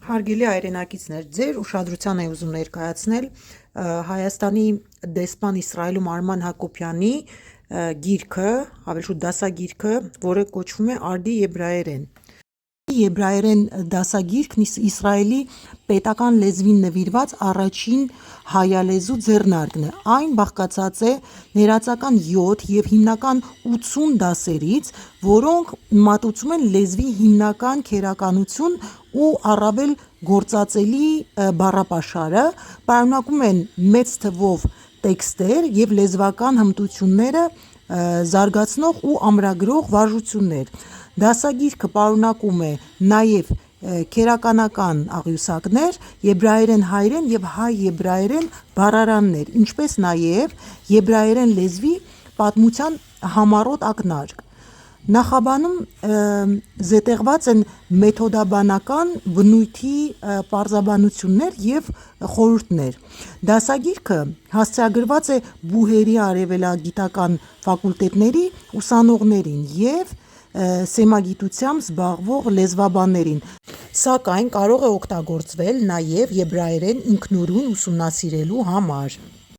Հարգելի հայրենակիցներ, ձեր ուշադրության է ուզում ներկայացնել Հայաստանի դեսպան Իսրայելում Արման Հակոբյանի գիրքը, ավելի շուտ դասագիրքը, որը կոչվում է «Արդի եբրայերեն»։ Եբրայերեն դասագիրքն Իսրայելի պետական լեզվին նվիրված առաջին հայալեզու ձեռնարկն է։ Այն բաղկացած է ներածական 7 և հիմնական 80 դասերից, որոնք մատուցում են լեզվի հիմնական քերականություն ու առավել գործածելի բառապաշարը, պարունակում են մեծ թվով տեքստեր և լեզվական հմտությունները զարգացնող ու ամրագրող վարժություններ։ Դասագիրքը պարունակում է նաև քերականական աղյուսակներ, եբրայերեն հայերեն և հայ-եբրայերեն բառարաններ, ինչպես նաև եբրայերեն լեզվի պատմության համառոտ ակնարկ։ Նախաբանում զետեղված են մեթոդաբանական բնույթի պարզաբանություններ և խորհուրդներ։ Դասագիրքը հասցեագրված է բուհերի արևելագիտական ֆակուլտետների ուսանողներին և սեմագիտությամբ զբաղվող լեզվաբաններին, սակայն կարող է օգտագործվել նաև եբրայերեն ինքնուրույն ուսումնասիրելու համար։